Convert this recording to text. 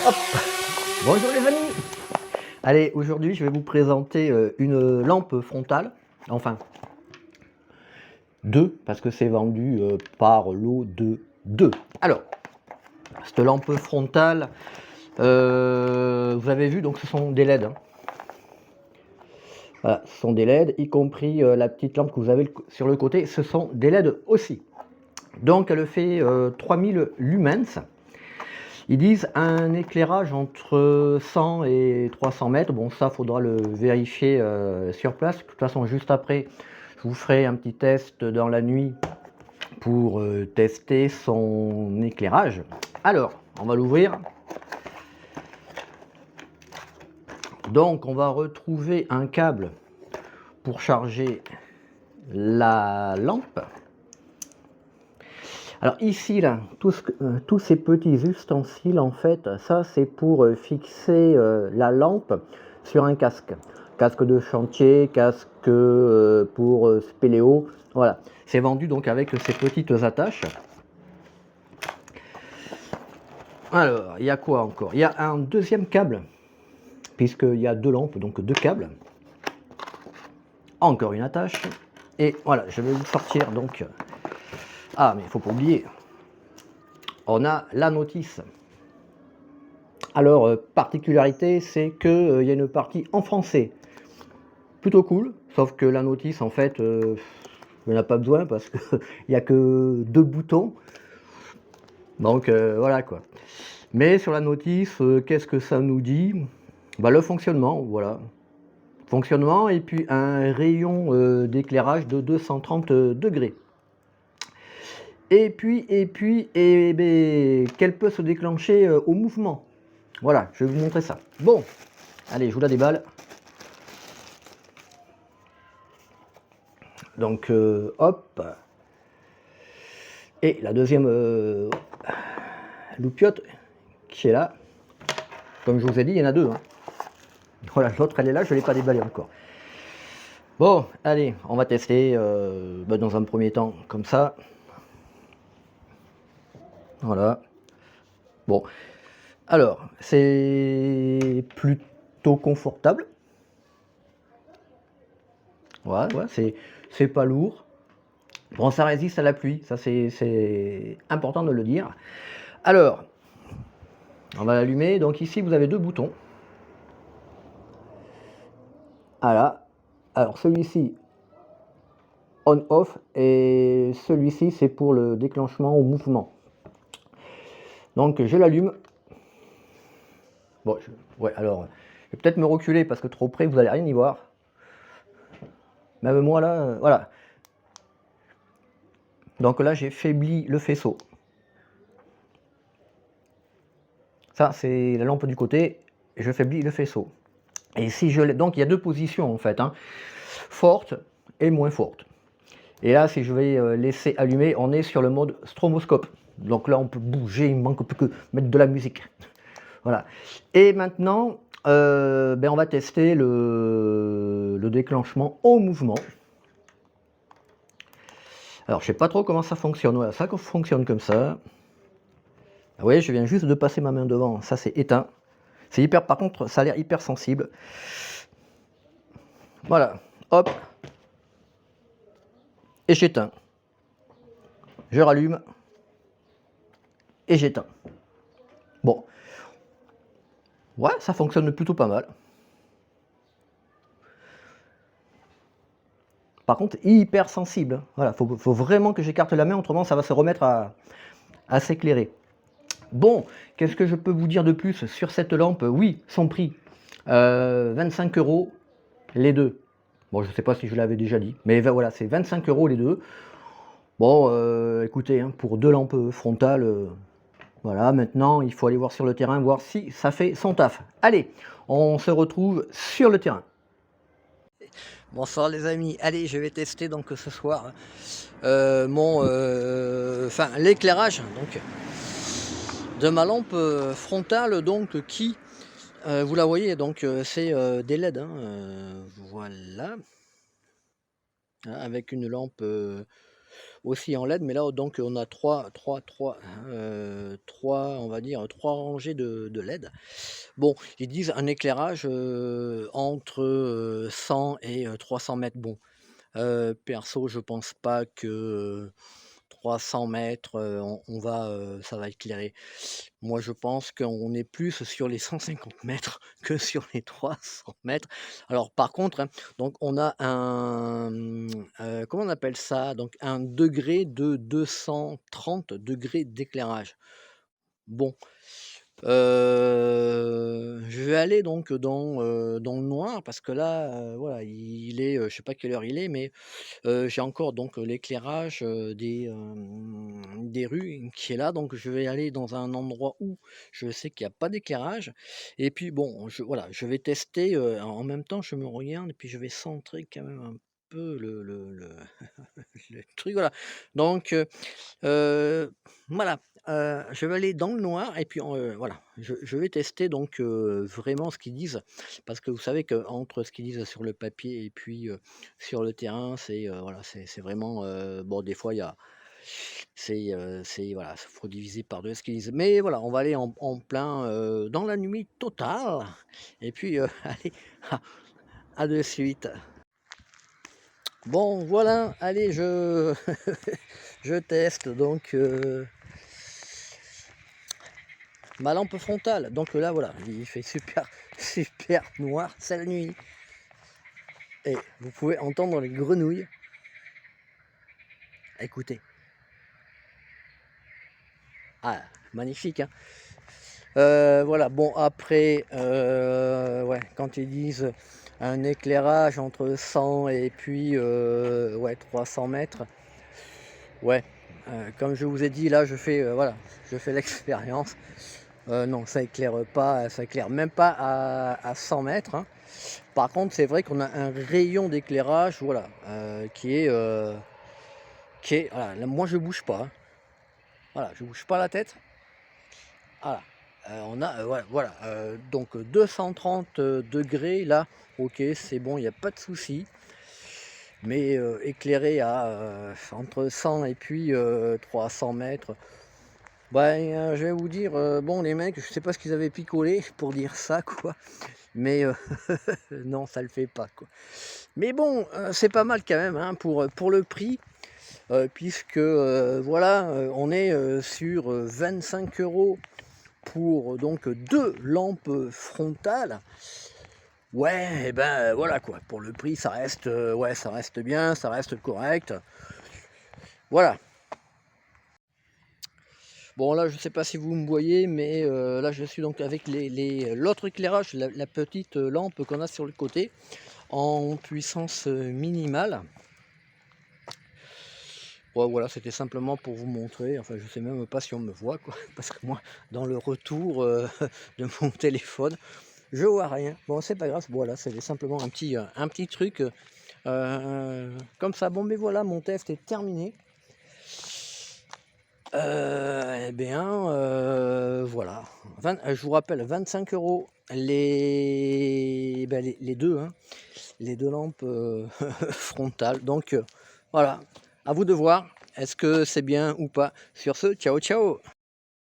Hop. Bonjour les amis. Allez, aujourd'hui je vais vous présenter une lampe frontale, enfin deux, parce que c'est vendu par lot de deux. Alors, cette lampe frontale, vous avez vu, donc ce sont des LED. Hein. Voilà, ce sont des LED, y compris la petite lampe que vous avez sur le côté, ce sont des LED aussi. Donc elle fait 3000 lumens. Ils disent un éclairage entre 100 et 300 mètres. Bon, ça, faudra le vérifier sur place. De toute façon, juste après, je vous ferai un petit test dans la nuit pour tester son éclairage. Alors, on va l'ouvrir. Donc, on va retrouver un câble pour charger la lampe. Alors ici, là, tous ces petits ustensiles, en fait, ça c'est pour fixer la lampe sur un casque. Casque de chantier, casque pour spéléo, voilà. C'est vendu donc avec ces petites attaches. Alors, il y a quoi encore? Il y a un deuxième câble, puisqu'il y a deux lampes, donc deux câbles. Encore une attache. Et voilà, je vais vous sortir donc... Ah, mais il ne faut pas oublier, on a la notice. Alors, particularité, c'est qu'il y a une partie en français. Plutôt cool, sauf que la notice, en fait, il n'y en a pas besoin parce qu'il n'y a que deux boutons. Donc, voilà quoi. Mais sur la notice, qu'est-ce que ça nous dit? Bah, le fonctionnement, voilà. Fonctionnement et puis un rayon d'éclairage de 230 degrés. Et puis, qu'elle peut se déclencher au mouvement. Voilà, je vais vous montrer ça. Bon, allez, je vous la déballe. Donc, hop. Et la deuxième loupiote qui est là. Comme je vous ai dit, il y en a deux. Hein. Voilà, l'autre elle est là, je ne l'ai pas déballée encore. Bon, allez, on va tester dans un premier temps comme ça. Voilà. Bon, alors, c'est plutôt confortable. Voilà, ouais, c'est pas lourd. Bon, ça résiste à la pluie, ça c'est important de le dire. Alors, on va l'allumer. Donc ici, vous avez deux boutons. Voilà. Alors celui-ci, on-off, et celui-ci, c'est pour le déclenchement au mouvement. Donc je l'allume. Bon, ouais, alors, je vais peut-être me reculer parce que trop près, vous n'allez rien y voir. Même moi là, voilà. Donc là, j'ai faibli le faisceau. Ça, c'est la lampe du côté. Je faiblis le faisceau. Et si je donc il y a deux positions en fait, hein, forte et moins forte. Et là, si je vais laisser allumer, on est sur le mode stroboscope. Donc là, on peut bouger, il ne manque plus que mettre de la musique. Voilà. Et maintenant, on va tester le déclenchement au mouvement. Alors, je ne sais pas trop comment ça fonctionne. Voilà, ça fonctionne comme ça. Vous voyez, je viens juste de passer ma main devant. Ça, c'est éteint. C'est hyper. Par contre, ça a l'air hyper sensible. Voilà. Hop. Et j'éteins. Je rallume. Et j'éteins. Bon. Ouais, ça fonctionne plutôt pas mal. Par contre, hyper sensible. Voilà, faut vraiment que j'écarte la main, autrement ça va se remettre à s'éclairer. Bon, qu'est-ce que je peux vous dire de plus sur cette lampe? Oui, son prix. 25 € les deux. Bon, je ne sais pas si je l'avais déjà dit, mais voilà, c'est 25 € les deux. Bon, écoutez, hein, pour deux lampes frontales, voilà, maintenant il faut aller voir sur le terrain, voir si ça fait son taf. Allez, on se retrouve sur le terrain. Bonsoir les amis, allez je vais tester donc ce soir l'éclairage donc de ma lampe frontale donc qui vous la voyez donc c'est des LED hein, voilà. Avec une lampe aussi en LED, mais là donc on a trois, on va dire 3 rangées de LED. Bon, ils disent un éclairage, entre, 100 et 300 mètres. Bon, perso, je pense pas que 300 mètres, ça va éclairer. Moi, je pense qu'on est plus sur les 150 mètres que sur les 300 mètres. Alors, par contre, hein, donc on a comment on appelle ça? Donc un degré de 230 degrés d'éclairage. Bon, je vais aller donc dans le noir parce que là, voilà, il est, je sais pas quelle heure il est, mais j'ai encore donc l'éclairage, des rues qui est là, donc je vais aller dans un endroit où je sais qu'il y a pas d'éclairage et puis bon, voilà, je vais tester, en même temps je me regarde et puis je vais centrer quand même un peu le truc, voilà. Donc voilà, je vais aller dans le noir et puis voilà, je vais tester donc vraiment ce qu'ils disent. Parce que vous savez qu'entre ce qu'ils disent sur le papier et puis, sur le terrain, voilà, c'est vraiment, bon des fois il y a c'est voilà, faut diviser par 2 ce qu'ils disent. Mais voilà, on va aller en plein, dans la nuit totale et puis, allez, à de suite. Bon voilà, allez je teste donc, ma lampe frontale. Donc là voilà, il fait super super noir, c'est la nuit et vous pouvez entendre les grenouilles. Écoutez. Ah, magnifique, hein. Voilà, bon après, ouais, quand ils disent un éclairage entre 100 et puis, ouais 300 mètres, ouais, comme je vous ai dit là, voilà, je fais l'expérience. Non, ça éclaire pas, ça éclaire même pas à 100 mètres, hein. Par contre, c'est vrai qu'on a un rayon d'éclairage, voilà, qui est voilà, là, moi je bouge pas, hein. Voilà, je bouge pas la tête. Voilà, on a, voilà, donc 230 degrés là, OK, c'est bon, il y a pas de souci. Mais éclairé à, entre 100 et puis 300 mètres, ben, je vais vous dire, bon les mecs, je sais pas ce qu'ils avaient picolé pour dire ça quoi, mais non, ça le fait pas quoi. Mais bon, c'est pas mal quand même, hein, pour le prix, puisque, voilà, on est, sur, 25 € pour donc 2 lampes frontales. Ouais, et ben, voilà quoi, pour le prix ça reste, ouais, ça reste bien, ça reste correct. Voilà. Bon là, je sais pas si vous me voyez, mais là je suis donc avec l'autre éclairage, la petite lampe qu'on a sur le côté, en puissance minimale. Ouais, voilà, c'était simplement pour vous montrer, enfin je sais même pas si on me voit quoi, parce que moi, dans le retour de mon téléphone, je vois rien. Bon, c'est pas grave, voilà, c'est simplement un petit truc comme ça. Bon, mais voilà, mon test est terminé. Eh bien, voilà. Je vous rappelle, 25 € les deux, hein, les deux lampes frontales. Donc, voilà, à vous de voir. Est-ce que c'est bien ou pas? Sur ce, ciao, ciao!